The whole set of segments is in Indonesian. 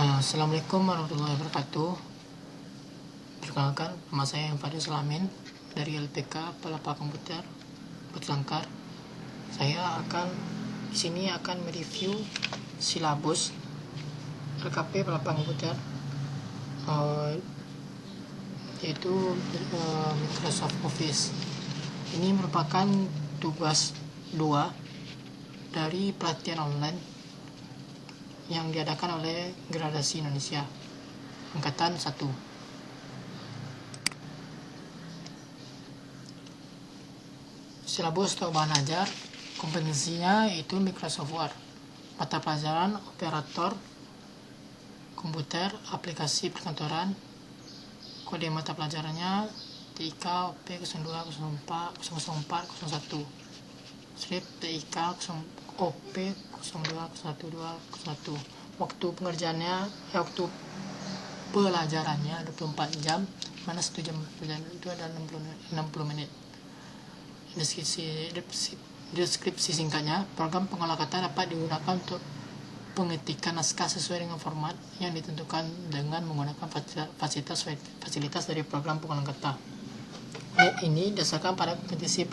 Assalamualaikum warahmatullahi wabarakatuh. Perkenalkan, nama saya Fadil Sulamin dari LPK Pelapa Komputer Putlangkar. Saya di sini akan mereview silabus LKP Pelapa Komputer, yaitu Microsoft Office. Ini merupakan tugas 2 dari pelatihan online yang diadakan oleh Gradasi Indonesia Angkatan 1. Silabus atau bahan ajar, kompetensinya itu Microsoft Word, mata pelajaran operator komputer, aplikasi perkantoran, kode mata pelajarannya TIK OP 02 04 004 01, strip TIK OP 02 01 waktu pengerjaannya waktu pelajarannya 24 jam, mana 1 jam pelajaran itu ada 60 menit. Deskripsi singkatnya, program pengolah kata dapat digunakan untuk pengetikan naskah sesuai dengan format yang ditentukan dengan menggunakan fasilitas dari program pengolah kata. Ini dasarkan pada kompetensi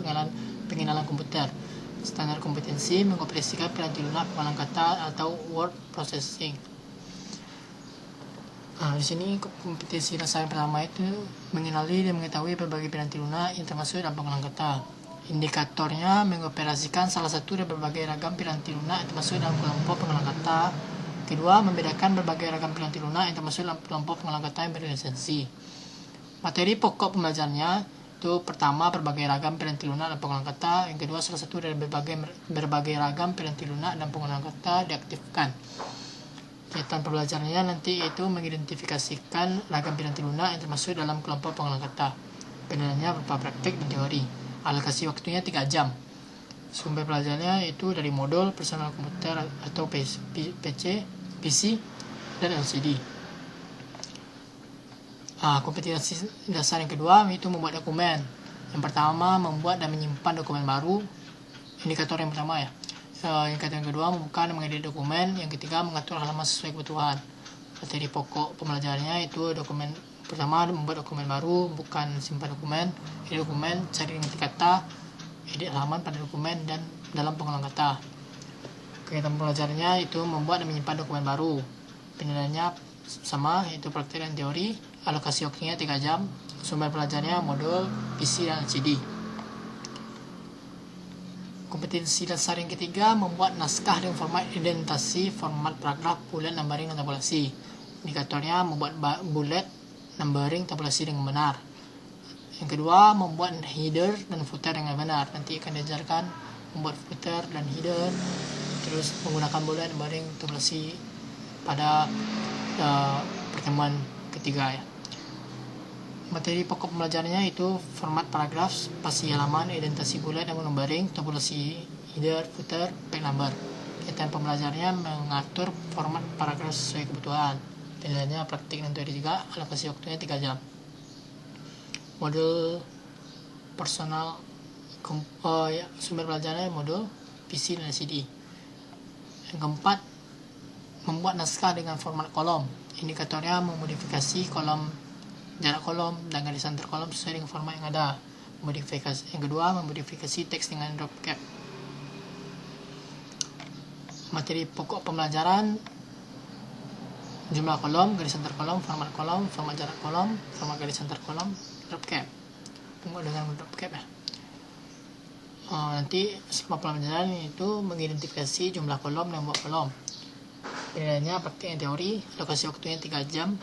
pengenalan komputer. Standar kompetensi mengoperasikan piranti lunak pengolahan kata atau word processing. Di sini kompetensi dasar yang pertama itu mengenali dan mengetahui berbagai piranti lunak yang termasuk dalam pengolahan kata. Indikatornya mengoperasikan salah satu dari berbagai ragam piranti lunak yang termasuk dalam kelompok pengolahan kata. Kedua, membedakan berbagai ragam piranti lunak yang termasuk dalam kelompok pengolahan kata yang berlisensi. Materi pokok pembelajarannya itu pertama, berbagai ragam piranti lunak dan pengolahan kata. Yang kedua, salah satu dari berbagai ragam piranti lunak dan pengolahan kata diaktifkan. Kegiatan pembelajarannya nanti itu mengidentifikasikan ragam piranti lunak yang termasuk dalam kelompok pengolahan kata. Penilaiannya berupa praktik dan teori. Alokasi waktunya 3 jam. Sumber pelajarannya itu dari modul personal komputer atau PC, dan LCD. Kompetensi dasar yang kedua itu membuat dokumen. Yang pertama, membuat dan menyimpan dokumen baru. Indikator yang pertama ya. Indikator yang kedua, membuka dan mengedit dokumen. Yang ketiga, mengatur halaman sesuai kebutuhan. Materi pokok pembelajarannya itu dokumen pertama, membuat dokumen baru, bukan simpan dokumen, edit dokumen, cari inti kata, edit halaman pada dokumen dan dalam pengolahan kata. Kegiatan pembelajarannya itu membuat dan menyimpan dokumen baru. Penilaiannya sama, yaitu praktik dan teori. Alokasi waktunya 3 jam. Sumber pelajarannya modul PC dan LCD. Kompetensi dasar yang ketiga, membuat naskah dengan format indentasi, format paragraf, bulat, numbering, dan tabulasi. Indikatornya membuat bulat, numbering, tabulasi dengan benar. Yang kedua, membuat header dan footer dengan benar. Nanti akan diajarkan membuat footer dan header, terus menggunakan bulat, numbering, tabulasi pada pertemuan ketiga ya. Materi pokok pembelajarannya itu format paragraf, spasi halaman, identasi bulat dan numbering, tabulasi header, footer, page number. Kegiatan pembelajarannya mengatur format paragraf sesuai kebutuhan. Penilaiannya praktik dan teori juga. Alokasi waktunya 3 jam. Modul personal sumber pelajarannya modul PC dan LCD. Yang keempat, membuat naskah dengan format kolom. Indikatornya memodifikasi jarak kolom dan garis antar kolom sesuai dengan format yang ada. Yang kedua, memodifikasi teks dengan drop cap. Materi pokok pembelajaran: jumlah kolom, garis antar kolom, format jarak kolom, format garis antar kolom, drop cap. Tunggu dengan drop cap ya. Nanti selama pembelajaran itu mengidentifikasi jumlah kolom dan membuat kolom. Penilaiannya praktik dan teori. Alokasi waktunya 3 jam.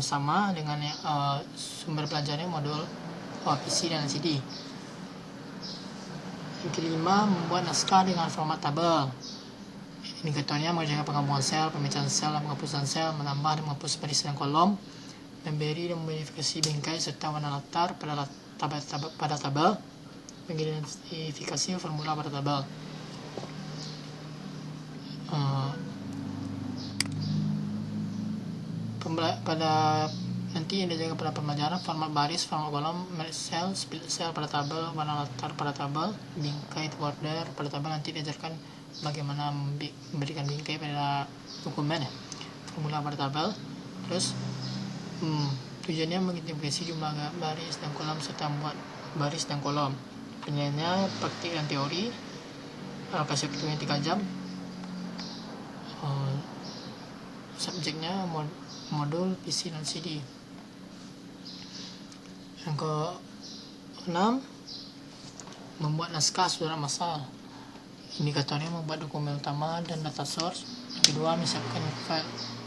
Sama dengan sumber pelajarannya modul PC dan LCD. Yang kelima, membuat naskah dengan format tabel. Indikatornya mengerjakan penggabungan sel, pemecahan sel, dan penghapusan sel, menambah dan menghapus baris dan kolom, memberi dan memodifikasi bingkai serta warna latar pada tabel, mengidentifikasi formula pada tabel. Nanti yang dijaga pada pembelajaran format baris, format kolom, sel, split sel pada tabel, warna latar pada tabel, bingkai border pada tabel. Nanti diajarkan bagaimana memberikan bingkai pada dokumen ya. formula pada tabel. Terus tujuannya mengidentifikasi jumlah baris dan kolom serta membuat baris dan kolom. Penilaiannya praktik dan teori. Alokasi waktunya 3 jam. Subjeknya modul PC dan CD. Yang ke-6, membuat naskah surat masal. Indikatornya membuat dokumen utama dan data source. Yang kedua, menyiapkan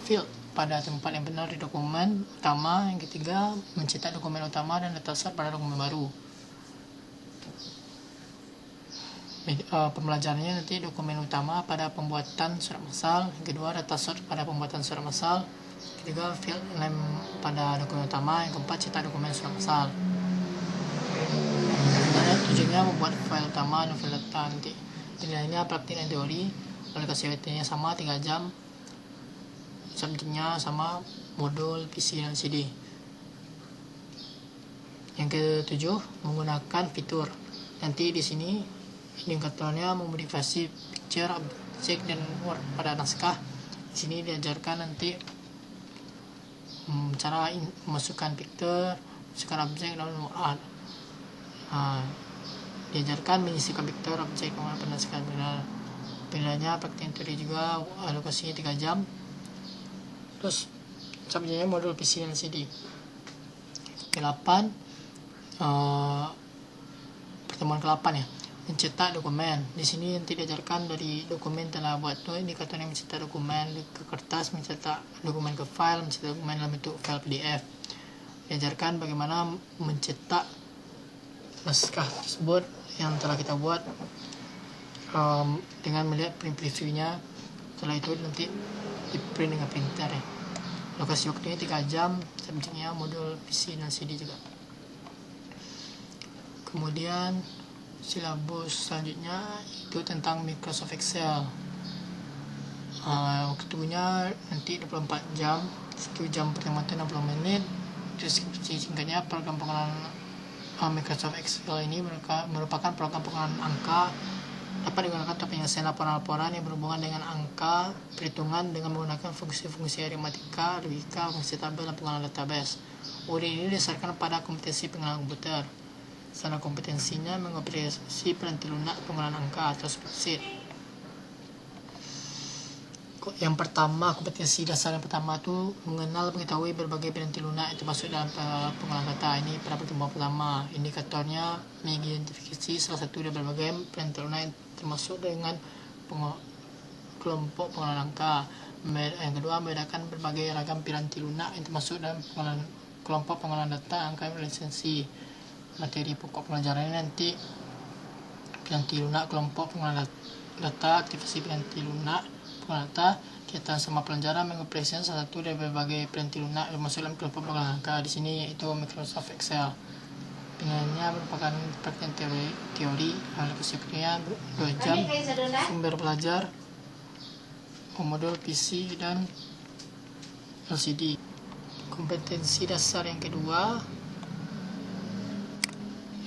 field pada tempat yang benar di dokumen utama. Yang ketiga, mencetak dokumen utama dan data source pada dokumen baru. Pembelajarannya nanti dokumen utama pada pembuatan surat masal, yang kedua data source pada pembuatan surat masal, ketiga field name pada dokumen utama, yang keempat cetak dokumen surat masal. Tujuannya membuat file utama dan file data nanti. Penilaiannya praktik dan teori. Alokasi waktunya sama 3 jam. Subjeknya sama modul PC dan CD. Yang ke-7, menggunakan fitur. Nanti di sini indikatornya memodifikasi picture, objek dan word pada naskah. Di sini diajarkan nanti cara memasukkan picture, masukkan objek dan word. Diajarkan menyisihkan picture, objek pada naskah. Penilaiannya praktik teori juga, alokasinya 3 jam. Terus subjeknya modul PC dan CD. Ke-8, pertemuan ke-8 ya, mencetak dokumen. Di sini nanti diajarkan dari dokumen telah buat tuh indikatornya mencetak dokumen ke kertas, mencetak dokumen ke file, mencetak dokumen dalam bentuk file PDF. Diajarkan bagaimana mencetak naskah tersebut yang telah kita buat dengan melihat previewnya. Setelah itu nanti di print dengan printer ya. Lokasi waktunya 3 jam. Subjeknya modul PC dan CD juga. Kemudian silabus selanjutnya itu tentang Microsoft Excel. Waktunya nanti 24 jam, 1 jam pertama 60 menit. Deskripsi singkatnya, program pengenalan Microsoft Excel ini merupakan program pengenalan angka, dapat digunakan untuk penyelesaian laporan-laporan yang berhubungan dengan angka, perhitungan dengan menggunakan fungsi-fungsi aritmatika, logika, fungsi tabel, dan pengenalan database. UD ini didasarkan pada kompetensi pengenalan komputer. Standar kompetensinya mengoperasi piranti lunak pengenalan angka atau spreadsheet. Yang pertama, kompetensi dasar yang pertama itu mengenal, mengetahui berbagai piranti lunak yang termasuk dalam pengenalan data. Ini pada pertemuan pertama. Indikatornya mengidentifikasi salah satu dari berbagai piranti lunak yang termasuk dengan kelompok pengenalan angka. Yang kedua, membedakan berbagai ragam piranti lunak yang termasuk dalam kelompok pengenalan data, angka, dan lisensi. Materi pokok pelajarannya nanti piranti lunak, kelompok pengenalan data, aktivasi piranti lunak pengenalan data, kaitan sama pelajaran mengoperasikan salah satu dari berbagai piranti lunak yang masuk dalam kelompok pengenalan angka. Di sini yaitu Microsoft Excel. Penilaiannya merupakan praktik teori, alokasi waktunya 2 jam. Sumber belajar modul PC dan LCD. Kompetensi dasar yang kedua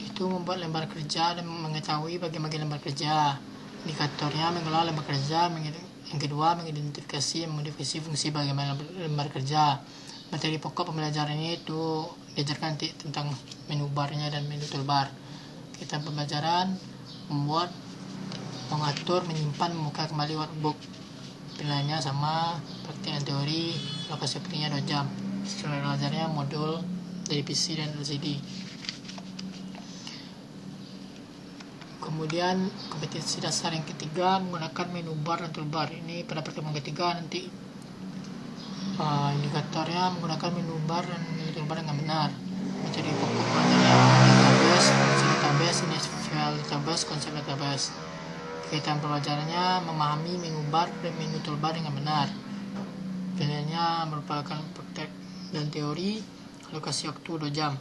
itu membuat lembar kerja dan mengetahui bagi-bagi lembar kerja. Indikatornya mengelola lembar kerja. Yang kedua, mengidentifikasi dan modifikasi fungsi bagaimana lembar kerja. Materi pokok pembelajarannya itu diajarkan tentang menu barnya dan menu toolbar. Kita pembelajaran membuat, mengatur, menyimpan, membuka kembali workbook. Penilaiannya sama praktik dan teori. Lokasi waktunya 2 jam. Sesuai belajarnya modul dari PC dan LCD. Kemudian kompetensi dasar yang ketiga menggunakan menu bar dan toolbar. Ini pada pertemuan ketiga nanti indikatornya menggunakan menu bar dan menu toolbar dengan benar. Materi pokok pelajarannya database, ini file database, konsep database. Kegiatan pelajarannya memahami menu bar dan menu toolbar dengan benar. Penilaiannya merupakan praktek dan teori. Alokasi waktu 2 jam.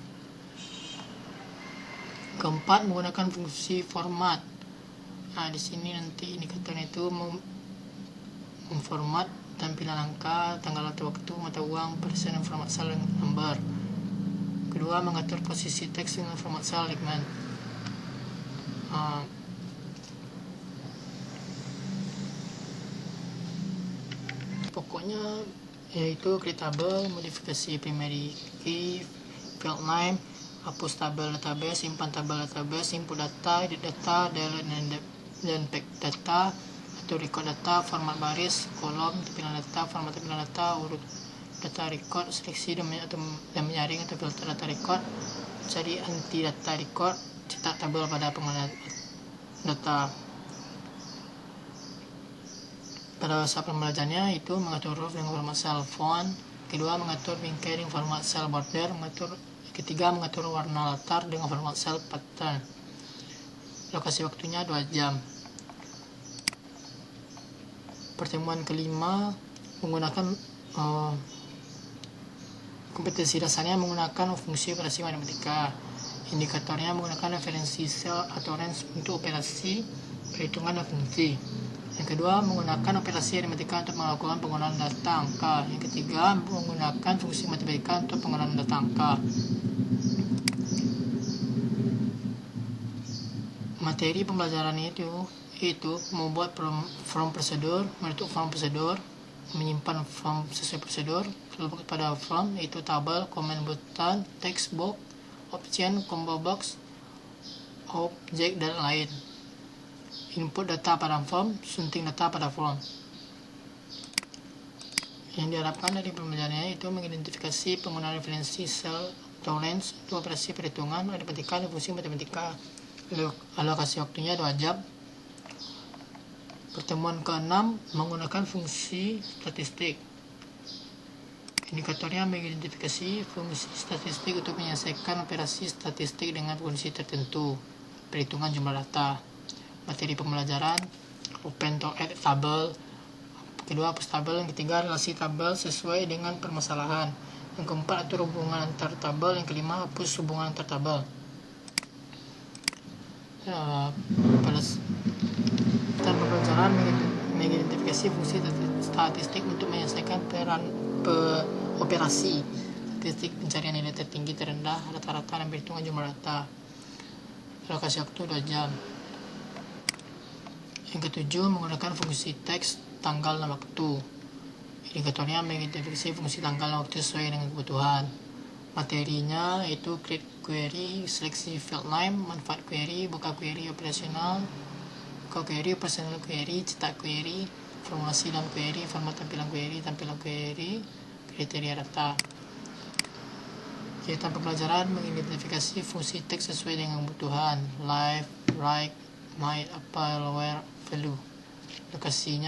Keempat, menggunakan fungsi format. Di sini nanti indikatornya itu memformat tampilan angka, tanggal atau waktu, mata uang, persen, dan format sel dan number. Kedua, mengatur posisi teks dengan format sel segmen. Pokoknya yaitu create tabel, modifikasi primary key, field name, hapus tabel database, simpan tabel database, input data, edit data, delete dan pack data, atau record data, format baris, kolom, tampilan data, format tampilan data, urut data record, seleksi dan menyaring atau filter data record, cari anti data record, cetak tabel pada pengolahan data. Pada saat pembelajarannya itu mengatur huruf dengan format cell font, kedua mengatur bingkai dengan format cell border, ketiga mengatur warna latar dengan format cell pattern. Lokasi waktunya 2 jam. Pertemuan kelima menggunakan kompetensi dasarnya menggunakan fungsi operasi matematika. Indikatornya menggunakan referensi sel atau range untuk operasi perhitungan dan fungsi. Yang kedua, menggunakan operasi aritmatika untuk melakukan penggunaan data angka. Yang ketiga, menggunakan fungsi matematika untuk penggunaan data angka. Materi pembelajaran itu membuat form prosedur, menutup form prosedur, menyimpan form sesuai prosedur, pada form yaitu tabel, comment button, text box, option, combo box, objek dan lain. Input data pada form, sunting data pada form. Yang diharapkan dari pembelajarannya itu mengidentifikasi penggunaan referensi sel atau range untuk operasi perhitungan aritmatika dan fungsi matematika. Alokasi waktunya 2 jam. Pertemuan ke-6 menggunakan fungsi statistik. Indikatornya mengidentifikasi fungsi statistik untuk menyelesaikan operasi statistik dengan kondisi tertentu, perhitungan jumlah data. Materi pembelajaran, open to add tabel, kedua hapus tabel, yang ketiga relasi tabel sesuai dengan permasalahan, yang keempat atur hubungan antar tabel, yang kelima hapus hubungan antar tabel. Pada pembelajaran mengidentifikasi fungsi statistik untuk menyelesaikan operasi statistik pencarian nilai tertinggi, terendah, rata-rata, dan perhitungan jumlah data. Alokasi waktu 2 jam. Yang ketujuh, menggunakan fungsi teks, tanggal, dan waktu. Indikatornya mengidentifikasi fungsi tanggal dan waktu sesuai dengan kebutuhan. Materinya yaitu create query, seleksi field name, manfaat query, buka query operasional, buka query, operasional query, cetak query, formulasi dalam query, format tampilan query, kriteria data. Kegiatan pembelajaran mengidentifikasi fungsi teks sesuai dengan kebutuhan, live, write, might, apply, where, value. Lokasi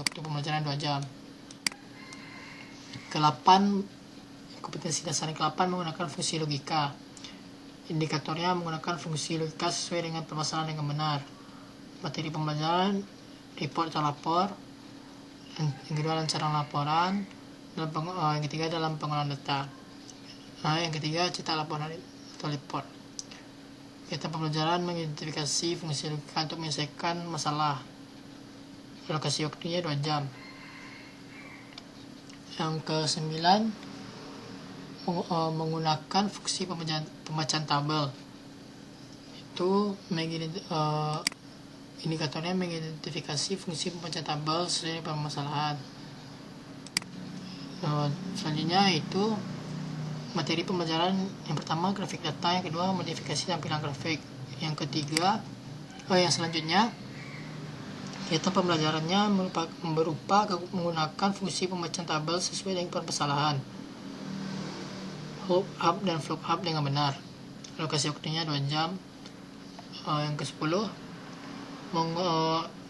waktu pembelajaran 2 jam. Ke-8, kompetensi dasar yang ke-8 menggunakan fungsi logika. Indikatornya menggunakan fungsi logika sesuai dengan permasalahan yang benar. Materi pembelajaran, report atau lapor. Yang kedua, lancaran laporan. Yang ketiga, dalam pengolahan data. Yang ketiga, cetak laporan atau report. Kegiatan pembelajaran mengidentifikasi fungsi logika untuk menyelesaikan masalah. Alokasi waktunya 2 jam. Yang ke-9, menggunakan fungsi pembacaan tabel. Itu indikatornya mengidentifikasi fungsi pembacaan tabel sesuai permasalahan. Selanjutnya itu materi pembelajaran yang pertama grafik data, yang kedua modifikasi tampilan grafik, yang selanjutnya kegiatan pembelajarannya berupa menggunakan fungsi pembacaan tabel sesuai dengan permasalahan, hook up dan flow up dengan benar. Lokasi waktunya 2 jam. Yang ke-10,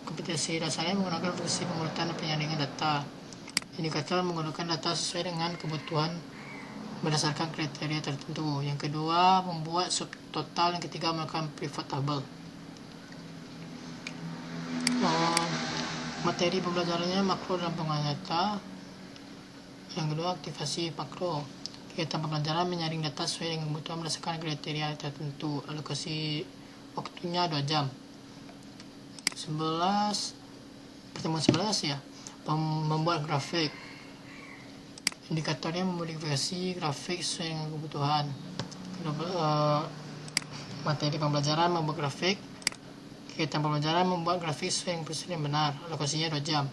kompetensi dasarnya menggunakan fungsi pengurutan dan penyaringan data. Indikator menggunakan data sesuai dengan kebutuhan berdasarkan kriteria tertentu. Yang kedua, membuat subtotal. Yang ketiga, melakukan pivot table. Materi pembelajarannya makro dalam pengolahan data. Yang kedua, aktivasi makro. Kegiatan pembelajaran menyaring data sesuai dengan kebutuhan berdasarkan kriteria tertentu. Alokasi waktunya 2 jam. Pertemuan 11 ya, membuat grafik. Indikatornya memodifikasi grafik sesuai dengan kebutuhan. Materi pembelajaran membuat grafik. Kegiatan pembelajaran membuat grafik sesuai dengan prosedur yang benar. Alokasinya 2 jam.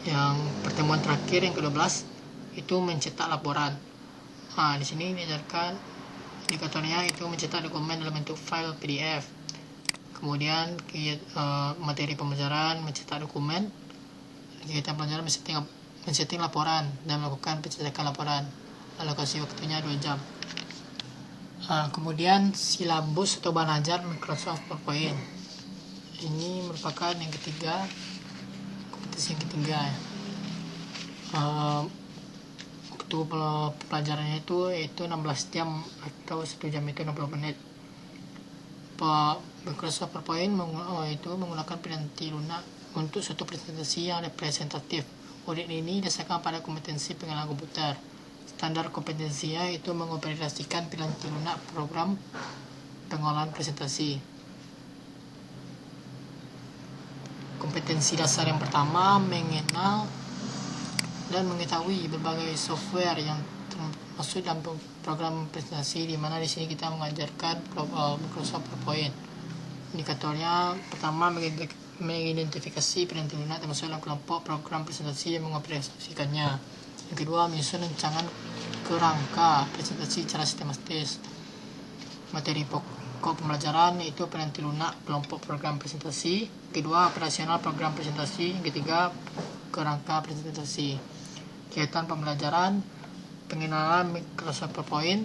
Yang pertemuan terakhir yang ke-12 itu mencetak laporan. Di sini diajarkan indikatornya itu mencetak dokumen dalam bentuk file PDF. Kemudian materi pembelajaran mencetak dokumen, kegiatan pelajaran men-setting laporan dan melakukan pencetakan laporan. Alokasi waktunya 2 jam. Kemudian silabus atau bahan ajar Microsoft PowerPoint. Ini merupakan yang ketiga, kompetensi yang ketiga ya. Waktu pelajarannya itu yaitu 16 jam atau 1 jam itu 60 menit. Microsoft PowerPoint itu menggunakan piranti lunak untuk suatu presentasi yang representatif. Audit ini didasarkan pada kompetensi pengenalan komputer. Standar kompetensinya itu mengoperasikan piranti lunak program pengolahan presentasi. Kompetensi dasar yang pertama, mengenal dan mengetahui berbagai software yang termasuk dalam program presentasi, di mana di sini kita mengajarkan Microsoft PowerPoint. Indikatornya pertama, mengidentifikasi piranti lunak termasuk dalam kelompok program presentasi yang mengoperasikannya. Yang kedua, menyusun rancangan kerangka presentasi secara sistematis. Materi pokok pembelajaran yaitu piranti lunak kelompok program presentasi. Kedua, operasional program presentasi. Yang ketiga, kerangka presentasi. Kegiatan pembelajaran, pengenalan Microsoft PowerPoint.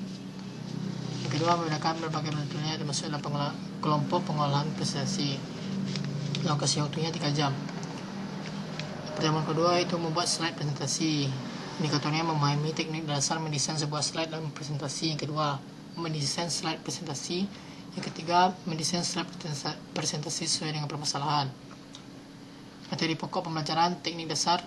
Yang kedua, menggunakan berbagai metodenya termasuk dalam kelompok pengolahan presentasi. Alokasi waktunya 3 jam. Pertemuan kedua itu membuat slide presentasi. Indikatornya memahami teknik dasar mendesain sebuah slide dalam presentasi. Yang kedua, mendesain slide presentasi. Yang ketiga, mendesain slide presentasi sesuai dengan permasalahan. Materi pokok pembelajaran, teknik dasar.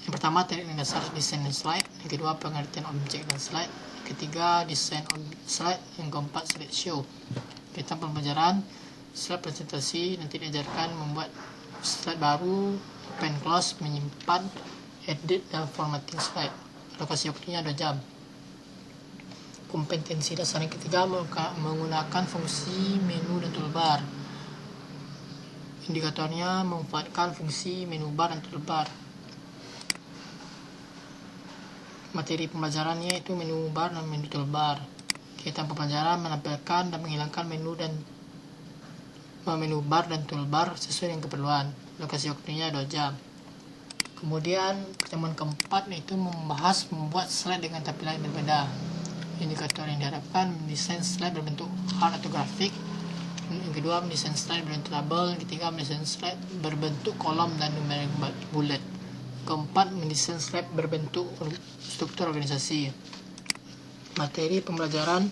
Yang pertama, teknik dasar desain slide. Yang kedua, pengertian objek dan slide. Yang ketiga, desain slide. Yang keempat, slideshow. Kita pembelajaran slide presentasi nanti diajarkan membuat slide baru, open close, menyimpan, edit, dan formatting slide. Alokasi waktunya 2 jam. Kompetensi dasar yang ketiga, menggunakan fungsi menu dan toolbar. Indikatornya memanfaatkan fungsi menu bar dan toolbar. Materi pembelajarannya itu menu bar dan menu toolbar. Kegiatan pembelajaran menampilkan dan menghilangkan menu bar dan toolbar sesuai dengan keperluan. Alokasi waktunya 2 jam. Kemudian pertemuan keempat yaitu membahas membuat slide dengan tampilan yang berbeda. Indikator yang diharapkan, mendesain slide berbentuk hard atau grafik. Yang kedua, mendesain slide berbentuk tabel. Yang ketiga, mendesain slide berbentuk kolom dan numeric bullet. Keempat, mendesain slide berbentuk struktur organisasi. Materi pembelajaran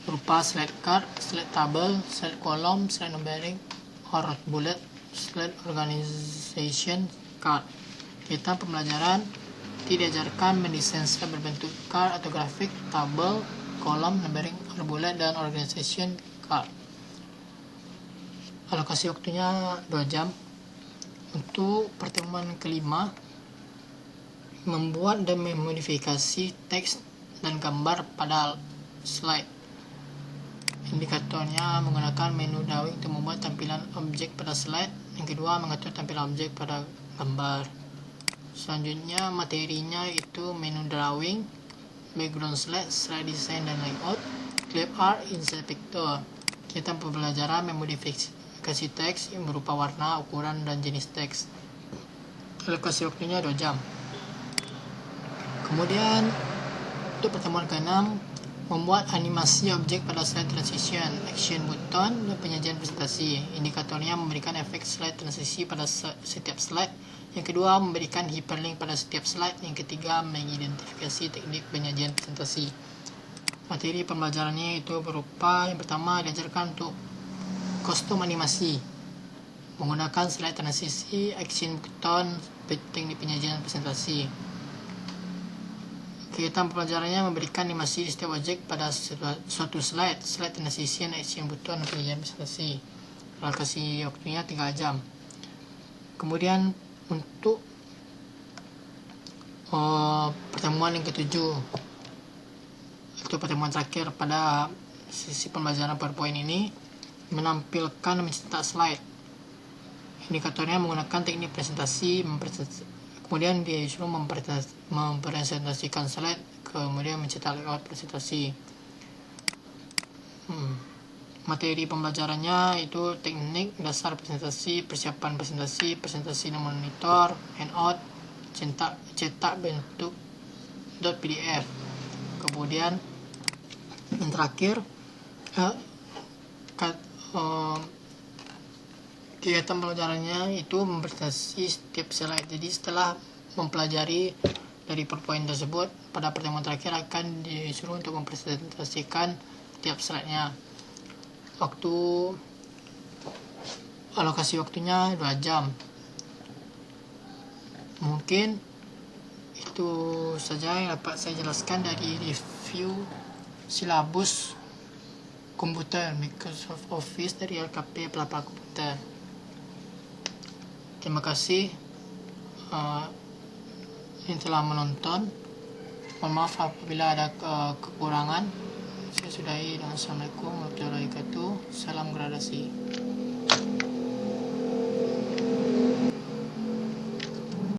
berupa slide card, slide tabel, slide kolom, slide numeric or bullet, slide organization card. Kita pembelajaran diajarkan mendesain slide berbentuk card atau grafik, tabel, kolom, numeric or bullet, dan organization card. Alokasi waktunya 2 jam. Untuk pertemuan kelima, membuat dan memodifikasi teks dan gambar pada slide. Indikatornya menggunakan menu drawing untuk membuat tampilan objek pada slide. Yang kedua, mengatur tampilan objek pada gambar. Selanjutnya, materinya itu menu drawing, background slide, slide design dan layout, clip art, insert picture. Kita pembelajaran memodifikasi teks yang berupa warna, ukuran, dan jenis teks. Alokasi waktunya 2 jam. Kemudian, untuk pertemuan ke-6, membuat animasi objek pada slide transition, action button, dan penyajian presentasi. Indikatornya memberikan efek slide transisi pada setiap slide. Yang kedua, memberikan hyperlink pada setiap slide. Yang ketiga, mengidentifikasi teknik penyajian presentasi. Materi pembelajarannya itu berupa, yang pertama, diajarkan untuk kostum animasi menggunakan slide transisi, action button, teknik penyajian presentasi. Kegiatan pembelajarannya memberikan animasi di setiap objek pada suatu slide, slide transition, action button, dan penyajian presentasi. Alokasi waktunya 3 jam. Kemudian untuk pertemuan yang ke-7, itu pertemuan terakhir pada sesi pembelajaran PowerPoint ini, menampilkan dan mencetak slide. Indikatornya menggunakan teknik presentasi, Kemudian dia disuruh mempresentasikan slide, kemudian mencetak layout presentasi. Materi pembelajarannya itu teknik dasar presentasi, persiapan presentasi, presentasi dan monitor, handout, cetak bentuk .pdf. Kemudian yang terakhir kegiatan pembelajarannya itu mempresentasi setiap slide. Jadi setelah mempelajari dari PowerPoint tersebut, pada pertemuan terakhir akan disuruh untuk mempresentasikan setiap slide-nya. Alokasi waktunya 2 jam. Mungkin itu saja yang dapat saya jelaskan dari review silabus komputer Microsoft Office dari LKP Pelapor Komputer. Terima kasih yang telah menonton. Mohon maaf apabila ada kekurangan. Saya sudahi dengan Assalamualaikum warahmatullahi wabarakatuh. Salam gradasi.